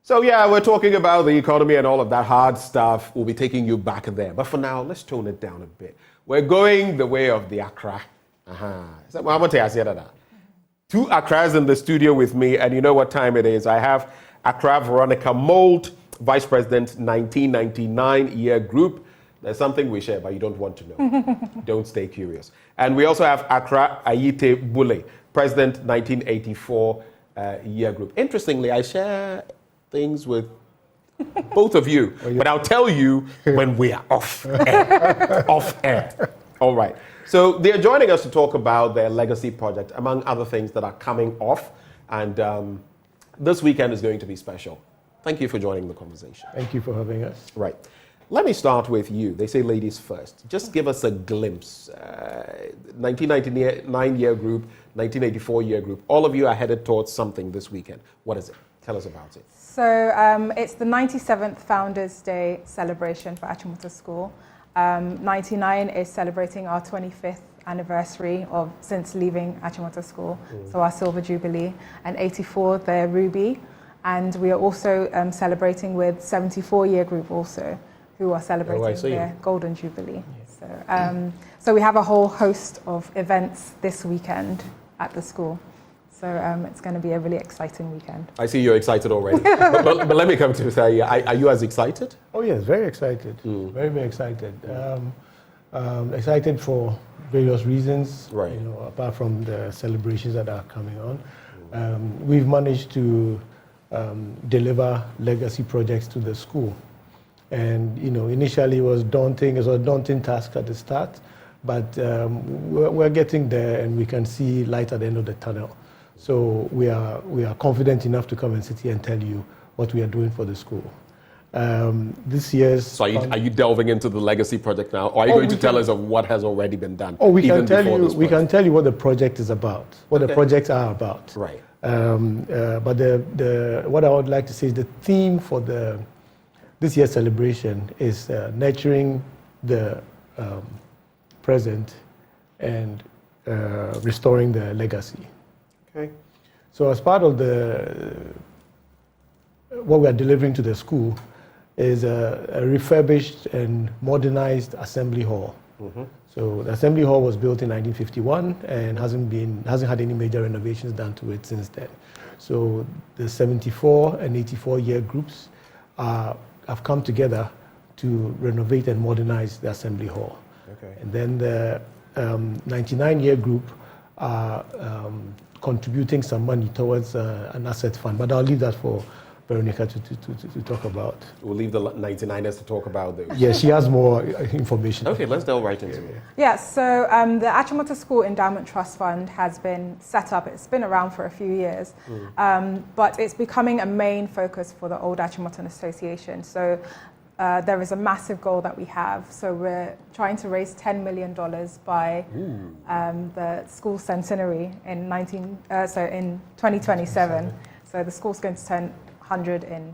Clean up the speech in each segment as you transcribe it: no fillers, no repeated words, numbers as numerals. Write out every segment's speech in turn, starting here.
So yeah, we're talking about the economy and all of that hard stuff. We'll be taking you back there. But for now, let's tone it down a bit. We're going the way of the Accra. So, I'm going to say that. Two Accras in the studio with me, and you know what time it is. I have Accra Veronica Moult, Vice President, 1999 year group. There's something we share, but you don't want to know. Don't stay curious. And we also have Accra Ayite Bule, President, 1984 year group. Interestingly, I share things with both of you, but I'll tell you when we are off air. Off air. All right. So they're joining us to talk about their legacy project, among other things that are coming off. And this weekend is going to be special. Thank you for joining the conversation. Thank you for having us. Right. Let me start with you. They say ladies first. Just give us a glimpse. 1999 year group, 1984 year group. All of you are headed towards something this weekend. What is it? Tell us about it. So it's the 97th Founders Day celebration for Achimota School. 99 is celebrating our 25th anniversary since leaving Achimota School, so our Silver Jubilee, and 84 the Ruby. And we are also celebrating with 74 year group also, who are celebrating their Golden Jubilee. Yeah. So we have a whole host of events this weekend at the school. So it's going to be a really exciting weekend. I see you're excited already. but let me come to say, are you as excited? Oh yes, very excited. Very, very excited. Excited for various reasons, right. You know, apart from the celebrations that are coming on. We've managed to deliver legacy projects to the school. And you know, initially it was a daunting task at the start, but we're getting there and we can see light at the end of the tunnel. So we are confident enough to come and sit here and tell you what we are doing for the school. This year's... So are you delving into the legacy project now, or are you going to tell us of what has already been done? Oh, we can tell you what the project is about, what the projects are about. Right. But what I would like to say is the theme for this year's celebration is nurturing the present and restoring the legacy. Okay. So as part of what we are delivering to the school is a refurbished and modernized assembly hall. So the assembly hall was built in 1951 and hasn't had any major renovations done to it since then. So the 74 and 84 year groups have come together to renovate and modernize the assembly hall. Okay. And then the 99 year group are contributing some money towards an asset fund, but I'll leave that for Veronica to talk about. We'll leave the 99ers to talk about those. Yeah, she has more information. Okay, let's delve right into it. Yeah, so the Achimota School Endowment Trust Fund has been set up. It's been around for a few years, but it's becoming a main focus for the Old Achimotan Association. So there is a massive goal that we have. So we're trying to raise $10 million by the school centenary in 2027. So the school's going to turn 100 in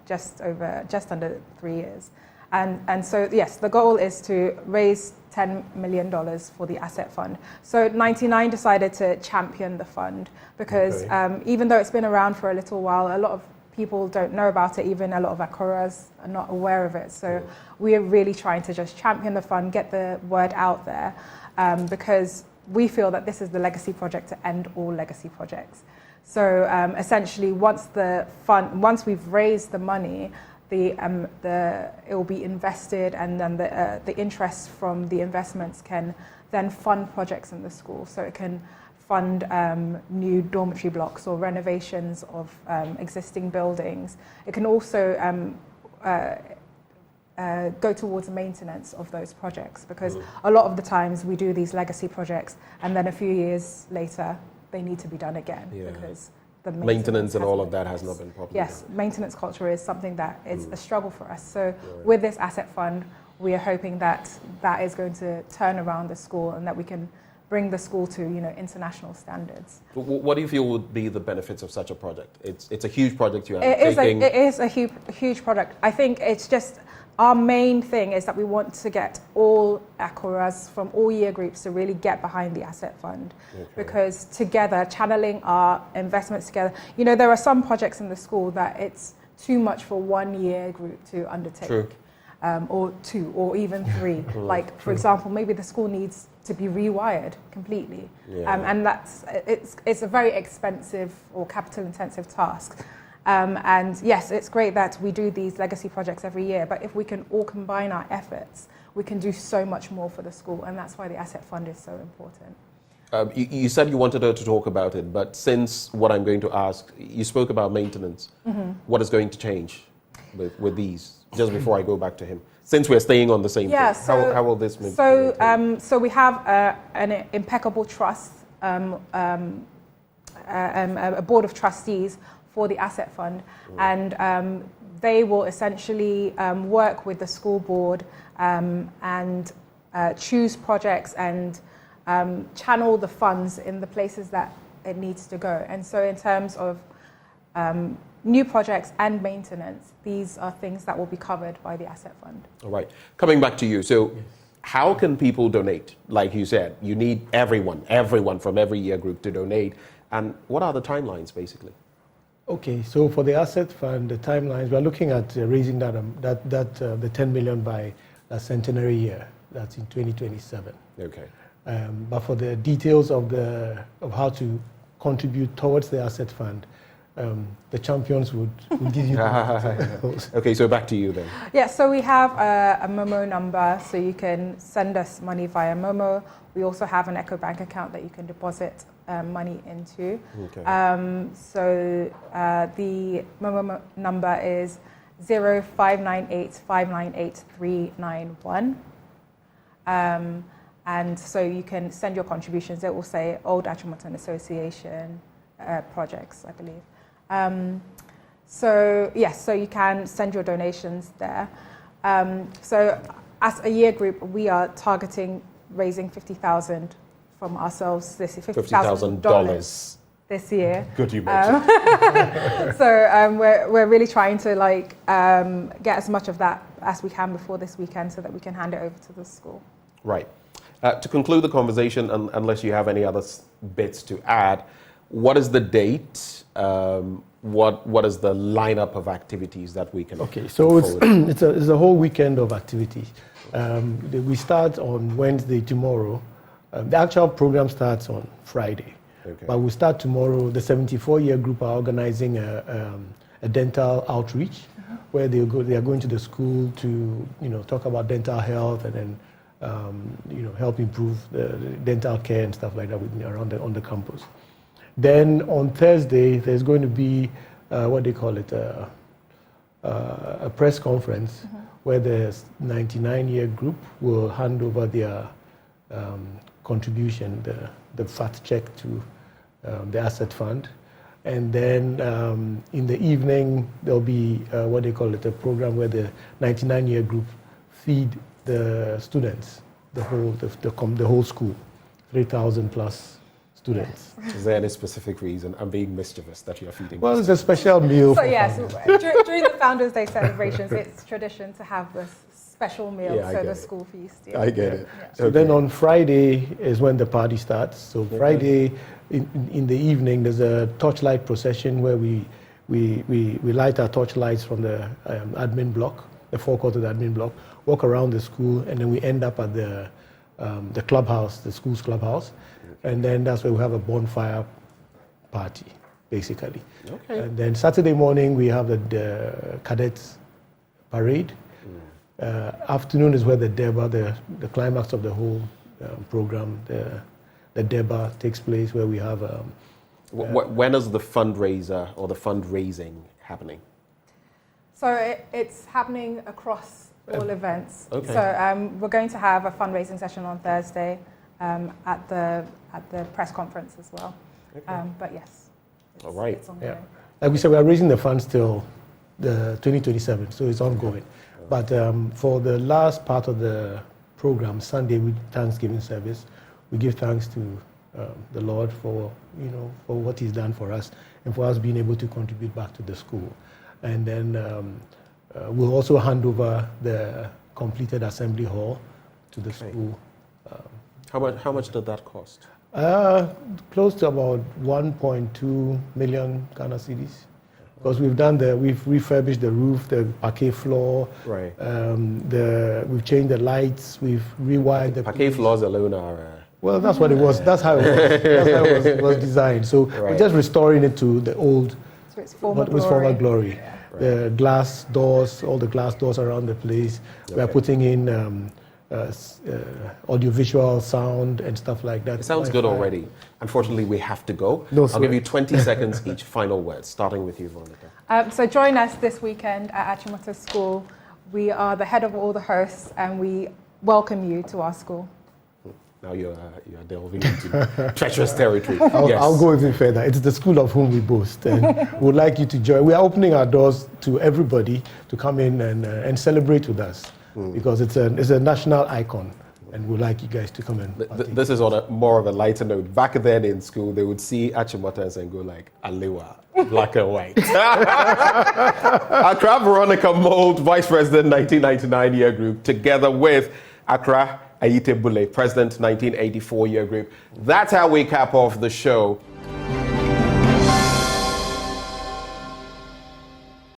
just under 3 years. And so, yes, the goal is to raise $10 million for the asset fund. So 99 decided to champion the fund because even though it's been around for a little while, a lot of people don't know about it, even a lot of Akuras are not aware of it. So we are really trying to just champion the fund, get the word out there, because we feel that this is the legacy project to end all legacy projects. So essentially, once we've raised the money, it will be invested, and then the interest from the investments can then fund projects in the school. So it can fund new dormitory blocks or renovations of existing buildings. It can also go towards maintenance of those projects, because a lot of the times we do these legacy projects and then a few years later they need to be done again because the maintenance and all of that has not been properly done. Maintenance culture is something that is a struggle for us. So Right. with this asset fund, we are hoping that that is going to turn around the school and that we can bring the school to, you know, international standards. What do you feel would be the benefits of such a project? It's a huge project you are taking. It is a huge project. I think it's just, our main thing is that we want to get all Akuras from all year groups to really get behind the asset fund. Okay. Because together, channeling our investments together, you know, there are some projects in the school that it's too much for 1 year group to undertake. True. Or 2, or even 3. Like, for example, maybe the school needs to be rewired completely. Yeah. And it's a very expensive or capital-intensive task. And yes, it's great that we do these legacy projects every year, but if we can all combine our efforts, we can do so much more for the school, and that's why the asset fund is so important. You said you wanted her to talk about it, but since what I'm going to ask, you spoke about maintenance. What is going to change with these? Just before I go back to him, since we're staying on the same thing, how will this make? So we have an impeccable trust, a board of trustees for the asset fund, and they will essentially work with the school board and choose projects and channel the funds in the places that it needs to go. And so in terms of new projects and maintenance, these are things that will be covered by the asset fund. All right. Coming back to you. So how can people donate? Like you said, you need everyone from every year group to donate. And what are the timelines, basically? Okay, so for the asset fund, the timelines, we're looking at raising the 10 million by the centenary year. That's in 2027. Okay. But for the details of how to contribute towards the asset fund, the champions would give you. Okay, so back to you then. Yeah, so we have a Momo number, so you can send us money via Momo. We also have an EcoBank account that you can deposit money into. Okay. So the Momo number is 0598598391. And so you can send your contributions. It will say Old Achimota Association projects, I believe. So yes, so you can send your donations there. So as a year group, we are targeting raising $50,000 from ourselves this year. $50,000 this year. Good you mentioned. So we're really trying to get as much of that as we can before this weekend, so that we can hand it over to the school. Right. To conclude the conversation, unless you have any other bits to add, what is the date? What is the lineup of activities that we can? Okay, so it's a whole weekend of activities. We start on Wednesday tomorrow. The actual program starts on Friday, okay. But we start tomorrow. The 74-year group are organizing a dental outreach, where they are going to the school to talk about dental health and then help improve the dental care and stuff like that around on the campus. Then on Thursday, there's going to be what they call it, a press conference, where the 99-year group will hand over their contribution, the fat check to the asset fund. And then in the evening, there'll be what they call it, a program where the 99-year group feed the students, the whole school, 3,000 plus students. Yes. Is there any specific reason? I'm being mischievous that you're feeding. Well, it's a special meal. So yes, during the Founders Day celebrations, it's tradition to have this special meal, the school feast. Yeah. I get it. Yeah. So then on Friday is when the party starts. So Friday in the evening, there's a torchlight procession where we light our torchlights from the admin block, the forecourt of the admin block, walk around the school, and then we end up at the clubhouse, the school's clubhouse. And then that's where we have a bonfire party, basically. Okay. And then Saturday morning, we have the cadets parade. Afternoon is where the Deba, the climax of the whole program, the Deba takes place, where we have... when is the fundraiser or the fundraising happening? So it's happening across all events. Okay. So we're going to have a fundraising session on Thursday at the press conference as well. Okay. But yes, All right. it's ongoing. Yeah. Like we said, we are raising the funds till the 2027, so it's ongoing. But for the last part of the program, Sunday, with Thanksgiving service, we give thanks to the Lord for what He's done for us and for us being able to contribute back to the school. And then we'll also hand over the completed assembly hall to the school. How much did that cost? Close to about 1.2 million Ghana cedis. because we've refurbished the roof, the parquet floor. Right. We've changed the lights. We've rewired the Parquet floors alone are. Well, that's what it was. That's how it was. That's how it was designed. So we're just restoring it to the old, So it's former with glory. former glory. Yeah. The glass doors, all the glass doors around the place. We are putting in audiovisual sound and stuff like that. It sounds good already. Unfortunately, we have to go. No, I'll give you 20 seconds each. Final words, starting with you, Veronica. So join us this weekend at Achimota School. We are the head of all the hosts, and we welcome you to our school. Now you're delving into treacherous territory. I'll go even further. It's the school of whom we boast, and we would like you to join. We are opening our doors to everybody to come in and celebrate with us, because it's a national icon, and we'd like you guys to come in. This is on more of a lighter note. Back then in school, they would see Achimotas and go like, Alewa, black and white. Accra Veronica Mould, Vice President, 1999 year group, together with Accra Ayite Bule, President, 1984 year group. That's how we cap off the show.